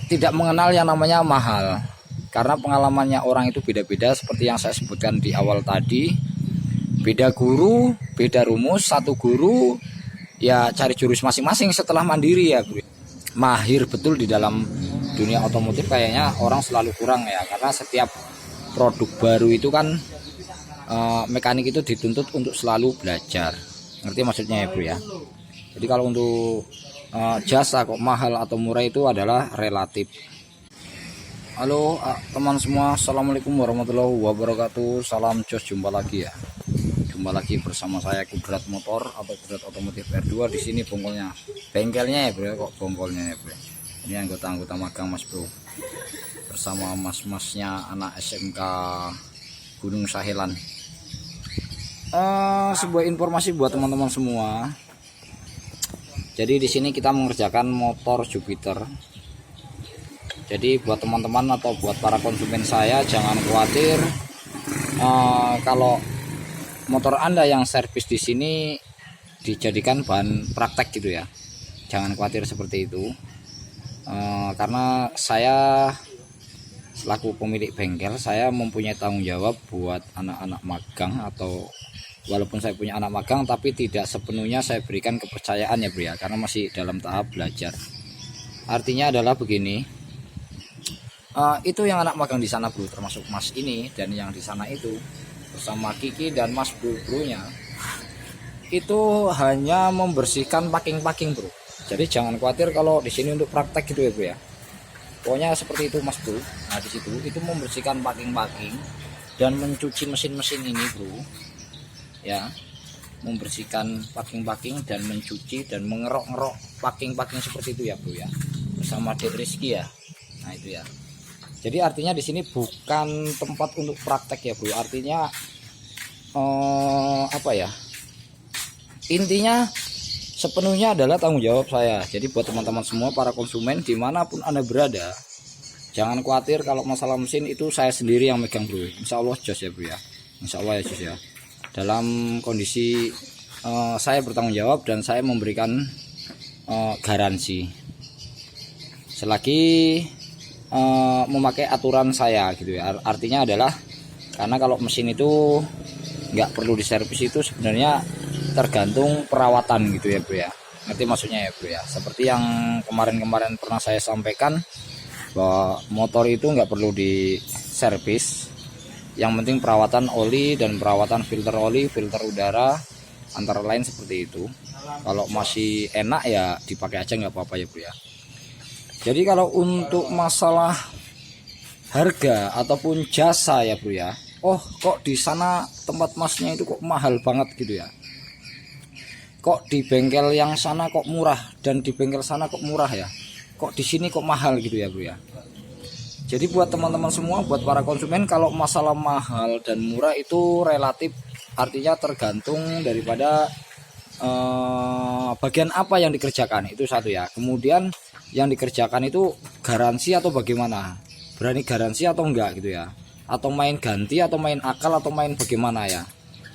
tidak mengenal yang namanya mahal, karena pengalamannya orang itu beda-beda. Seperti yang saya sebutkan di awal tadi, beda guru, beda rumus. Satu guru ya cari jurus masing-masing setelah mandiri ya bro. Mahir betul di dalam dunia otomotif kayaknya orang selalu kurang ya, karena setiap produk baru itu kan mekanik itu dituntut untuk selalu belajar. Ngerti maksudnya ya bro ya. Jadi kalau untuk jasa kok mahal atau murah itu adalah relatif. Halo teman semua, assalamualaikum warahmatullahi wabarakatuh. Salam jos, jumpa lagi ya. Jumpa lagi bersama saya Kudrat Motor atau Kudrat Otomotif R2. Di sini bengkelnya ya bro, kok bengkelnya ya bro. Ini anggota magang mas bro, bersama mas-masnya anak SMK Gunung Sahelan. Sebuah informasi buat teman-teman semua. Jadi di sini kita mengerjakan motor Jupiter. Jadi buat teman-teman atau buat para konsumen saya, jangan khawatir kalau motor Anda yang servis di sini dijadikan bahan praktek gitu ya. Jangan khawatir seperti itu. Karena saya selaku pemilik bengkel, saya mempunyai tanggung jawab buat anak-anak magang, atau walaupun saya punya anak magang tapi tidak sepenuhnya saya berikan kepercayaan ya bro ya, karena masih dalam tahap belajar. Artinya adalah begini, itu yang anak magang di sana bro, termasuk mas ini dan yang di sana itu bersama Kiki dan mas bro-nya itu hanya membersihkan packing bro. Jadi jangan khawatir kalau di sini untuk praktek gitu ya bro ya. Pokoknya seperti itu mas bro. Nah di situ itu membersihkan packing dan mencuci mesin-mesin ini bro ya, membersihkan packing dan mencuci dan mengerok packing seperti itu ya bro ya, bersama Dek Rizky ya. Nah itu ya. Jadi artinya di sini bukan tempat untuk praktek ya bro. Artinya apa ya, intinya sepenuhnya adalah tanggung jawab saya. Jadi buat teman-teman semua para konsumen dimanapun Anda berada, jangan khawatir kalau masalah mesin itu saya sendiri yang megang bro. Insya Allah jos ya bro ya, insya Allah ya jos ya. Dalam kondisi saya bertanggung jawab dan saya memberikan garansi selagi memakai aturan saya gitu ya. Artinya adalah karena kalau mesin itu nggak perlu diservis itu sebenarnya tergantung perawatan gitu ya bro ya. Ngerti maksudnya ya bro ya. Seperti yang kemarin pernah saya sampaikan bahwa motor itu nggak perlu diservis, yang penting perawatan oli dan perawatan filter oli, filter udara, antara lain seperti itu. Kalau masih enak ya dipakai aja, nggak apa-apa ya bro ya. Jadi kalau untuk masalah harga ataupun jasa ya bro ya, oh kok di sana tempat masnya itu kok mahal banget gitu ya, kok di bengkel yang sana kok murah dan di bengkel sana kok murah ya, kok di sini kok mahal gitu ya bro ya. Jadi buat teman-teman semua, buat para konsumen, kalau masalah mahal dan murah itu relatif, artinya tergantung daripada bagian apa yang dikerjakan, itu satu ya. Kemudian yang dikerjakan itu garansi atau bagaimana, berani garansi atau enggak gitu ya, atau main ganti atau main akal atau main bagaimana ya.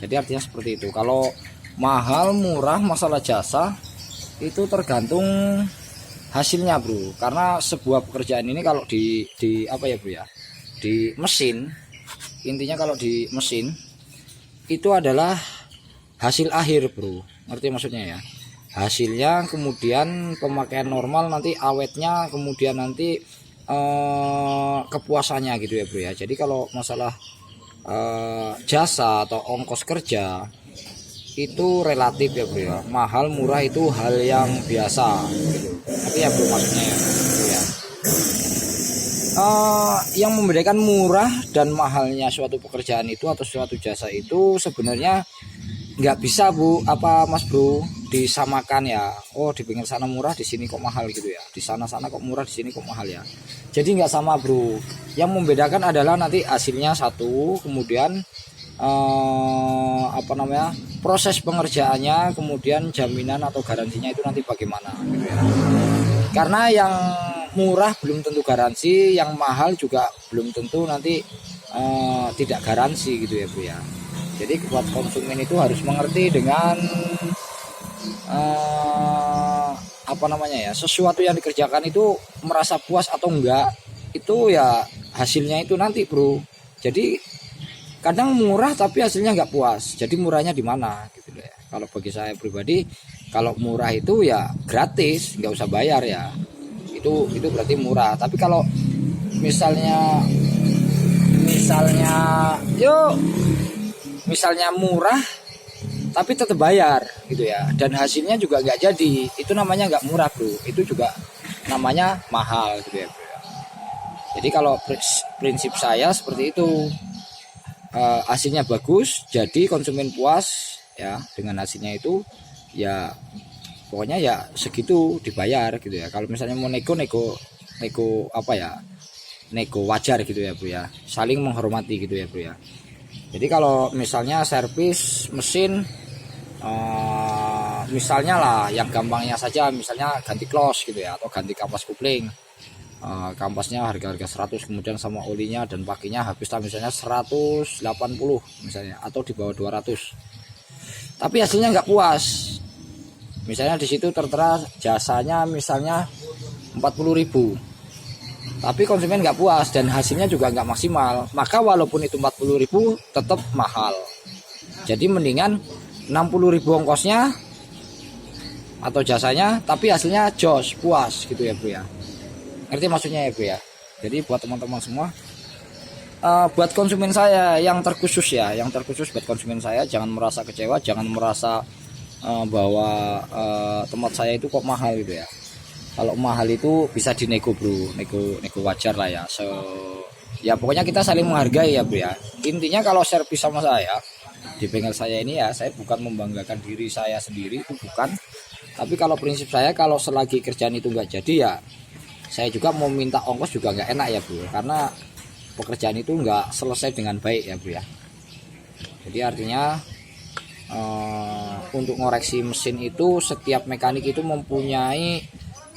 Jadi artinya seperti itu. Kalau mahal murah masalah jasa itu tergantung hasilnya bro, karena sebuah pekerjaan ini kalau di apa ya bro ya, di mesin, intinya kalau di mesin itu adalah hasil akhir bro. Ngerti maksudnya ya, hasilnya, kemudian pemakaian normal, nanti awetnya, kemudian nanti kepuasannya gitu ya bro ya. Jadi kalau masalah jasa atau ongkos kerja itu relatif ya bro ya. Mahal murah itu hal yang biasa gitu. Tapi ya bro maksudnya ya, gitu ya. Yang membedakan murah dan mahalnya suatu pekerjaan itu atau suatu jasa itu sebenarnya nggak bisa bu, apa mas bro, disamakan ya. Oh di pinggir sana murah, di sini kok mahal gitu ya. Di sana kok murah, di sini kok mahal ya. Jadi nggak sama bro. Yang membedakan adalah nanti hasilnya satu, kemudian apa namanya, proses pengerjaannya, kemudian jaminan atau garansinya itu nanti bagaimana gitu ya. Karena yang murah belum tentu garansi, yang mahal juga belum tentu nanti tidak garansi gitu ya Bu ya. Jadi buat konsumen itu harus mengerti dengan apa namanya ya, sesuatu yang dikerjakan itu merasa puas atau enggak, itu ya hasilnya itu nanti bro. Jadi kadang murah tapi hasilnya nggak puas, jadi murahnya di mana gitu ya. Kalau bagi saya pribadi, kalau murah itu ya gratis, nggak usah bayar ya, itu berarti murah. Tapi kalau misalnya misalnya murah tapi tetap bayar gitu ya, dan hasilnya juga nggak jadi, itu namanya nggak murah bro, itu juga namanya mahal gitu ya bro. Jadi kalau prinsip saya seperti itu, hasilnya bagus jadi konsumen puas ya dengan hasilnya itu, ya pokoknya ya segitu dibayar gitu ya. Kalau misalnya mau nego apa ya, nego wajar gitu ya bro ya, saling menghormati gitu ya bro ya. Jadi kalau misalnya servis mesin, misalnya lah yang gampangnya saja, misalnya ganti close gitu ya, atau ganti kampas kopling, kampasnya harga 100, kemudian sama olinya dan pakinya habis misalnya 180 misalnya, atau di bawah 200, tapi hasilnya nggak puas. Misalnya di situ tertera jasanya misalnya 40.000, tapi konsumen nggak puas dan hasilnya juga nggak maksimal, maka walaupun itu 40.000 tetap mahal. Jadi mendingan 60.000 ongkosnya atau jasanya, tapi hasilnya jos, puas gitu ya bro ya. Ngerti maksudnya ya bro ya. Jadi buat teman-teman semua, buat konsumen saya yang terkhusus ya, yang terkhusus buat konsumen saya, jangan merasa kecewa, jangan merasa bahwa tempat saya itu kok mahal gitu ya. Kalau mahal itu bisa dinego bro, nego wajar lah ya. Ya pokoknya kita saling menghargai ya bro ya. Intinya kalau servis sama saya di bengkel saya ini ya, saya bukan membanggakan diri saya sendiri, itu bukan. Tapi kalau prinsip saya, kalau selagi kerjaan itu nggak jadi ya, saya juga mau minta ongkos juga nggak enak ya bro, karena pekerjaan itu nggak selesai dengan baik ya bro ya. Jadi artinya untuk ngoreksi mesin itu setiap mekanik itu mempunyai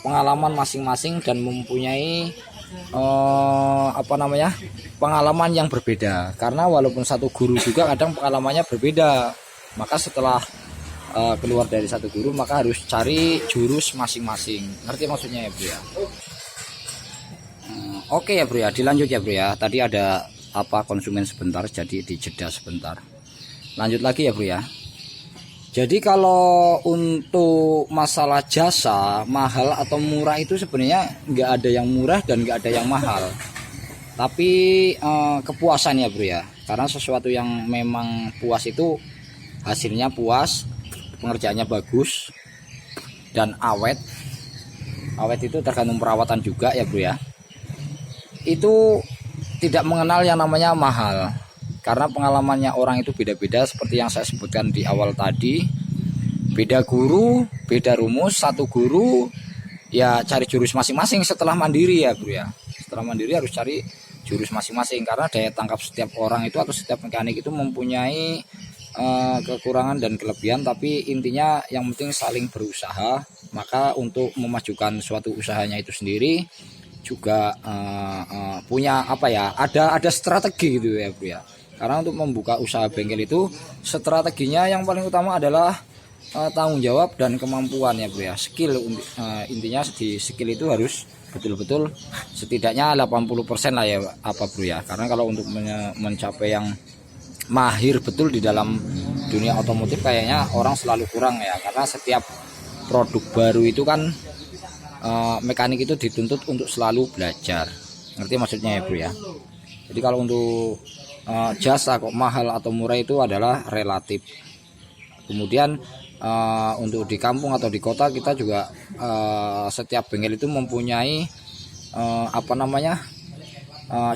pengalaman masing-masing dan mempunyai pengalaman yang berbeda, karena walaupun satu guru juga kadang pengalamannya berbeda. Maka setelah keluar dari satu guru, maka harus cari jurus masing-masing. Ngerti maksudnya ya bro ya. Oke ya bro ya, dilanjut ya bro ya. Tadi ada konsumen sebentar, jadi dijeda sebentar. Lanjut lagi ya bro ya. Jadi kalau untuk masalah jasa mahal atau murah itu sebenarnya nggak ada yang murah dan nggak ada yang mahal, tapi kepuasan ya bro ya. Karena sesuatu yang memang puas itu hasilnya puas, pengerjaannya bagus dan awet itu tergantung perawatan juga ya bro ya. Itu tidak mengenal yang namanya mahal, karena pengalamannya orang itu beda-beda, seperti yang saya sebutkan di awal tadi. Beda guru, beda rumus, satu guru ya cari jurus masing-masing setelah mandiri ya bro ya. Setelah mandiri harus cari jurus masing-masing, karena daya tangkap setiap orang itu atau setiap mekanik itu mempunyai kekurangan dan kelebihan, tapi intinya yang penting saling berusaha. Maka untuk memajukan suatu usahanya itu sendiri juga punya ada strategi gitu ya bro ya. Karena untuk membuka usaha bengkel itu strateginya yang paling utama adalah tanggung jawab dan kemampuan ya bro ya. Skill, intinya di skill itu harus betul-betul setidaknya 80% lah ya bro ya. Karena kalau untuk mencapai yang mahir betul di dalam dunia otomotif kayaknya orang selalu kurang ya, karena setiap produk baru itu kan mekanik itu dituntut untuk selalu belajar. Ngerti maksudnya ya bro ya. Jadi kalau untuk jasa kok mahal atau murah itu adalah relatif. Kemudian untuk di kampung atau di kota kita juga setiap bengkel itu mempunyai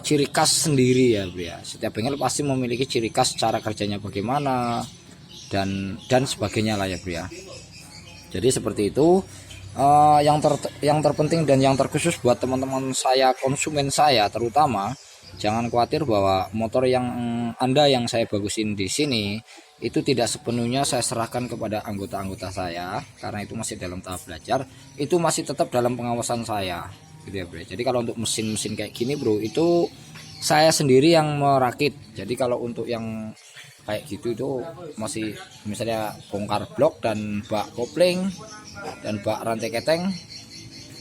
ciri khas sendiri ya bro ya. Setiap bengkel pasti memiliki ciri khas, cara kerjanya bagaimana dan sebagainya lah ya bro ya. Jadi seperti itu. Yang terpenting dan yang terkhusus buat teman-teman saya, konsumen saya terutama, jangan khawatir bahwa motor yang yang saya bagusin di sini itu tidak sepenuhnya saya serahkan kepada anggota-anggota saya, karena itu masih dalam tahap belajar, itu masih tetap dalam pengawasan saya gitu ya bro. Jadi kalau untuk mesin-mesin kayak gini bro, itu saya sendiri yang merakit. Jadi kalau untuk yang kayak gitu itu masih misalnya bongkar blok dan bak kopling dan bak rantai keteng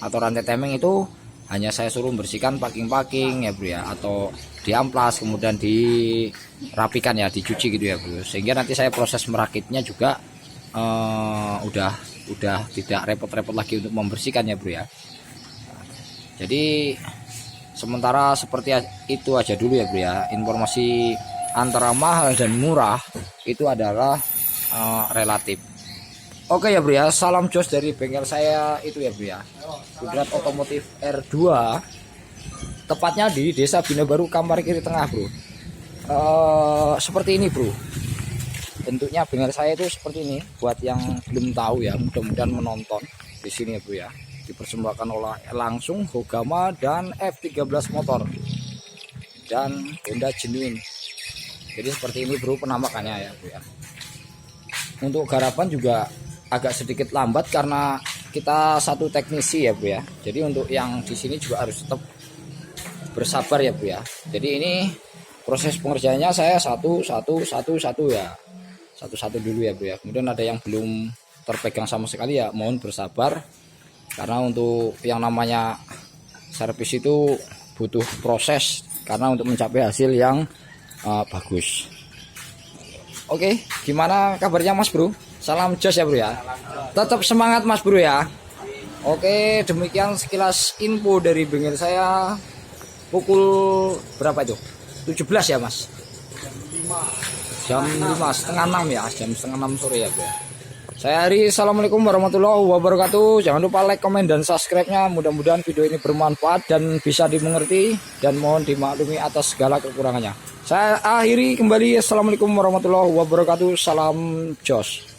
atau rantai temeng itu hanya saya suruh bersihkan packing-packing ya bro ya, atau diamplas kemudian dirapikan ya, dicuci gitu ya bro, sehingga nanti saya proses merakitnya juga udah tidak repot-repot lagi untuk membersihkan ya bro ya. Jadi sementara seperti itu aja dulu ya bro ya. Informasi antara mahal dan murah itu adalah relatif. Oke ya bro ya, salam jos dari bengkel saya itu ya bro ya, Kudrat Otomotif R2, tepatnya di Desa Bina Baru, Kampar Kiri Tengah bro. Seperti ini bro, bentuknya bengkel saya itu seperti ini. Buat yang belum tahu ya, mudah-mudahan menonton di sini ya bro ya. Dipersembahkan oleh langsung Hogama dan F13 motor dan Honda Genuine. Jadi seperti ini bro penampakannya ya bro ya. Untuk garapan juga agak sedikit lambat karena kita satu teknisi ya bro ya. Jadi untuk yang di sini juga harus tetap bersabar ya bro ya. Jadi ini proses pengerjaannya saya satu ya, satu dulu ya bro ya. Kemudian ada yang belum terpegang sama sekali ya, mohon bersabar karena untuk yang namanya servis itu butuh proses karena untuk mencapai hasil yang bagus. Oke, gimana kabarnya Mas Bro? Salam jos ya bro ya. Tetap semangat Mas Bro ya. Oke, demikian sekilas info dari bengkel saya. Pukul berapa itu? 17 ya Mas? Jam 5, setengah 6 ya, jam setengah 6 sore ya bro. Saya Hari, assalamualaikum warahmatullahi wabarakatuh. Jangan lupa like, komen, dan subscribe-nya. Mudah-mudahan video ini bermanfaat dan bisa dimengerti, dan mohon dimaklumi atas segala kekurangannya. Saya akhiri kembali. Assalamualaikum warahmatullahi wabarakatuh. Salam jos.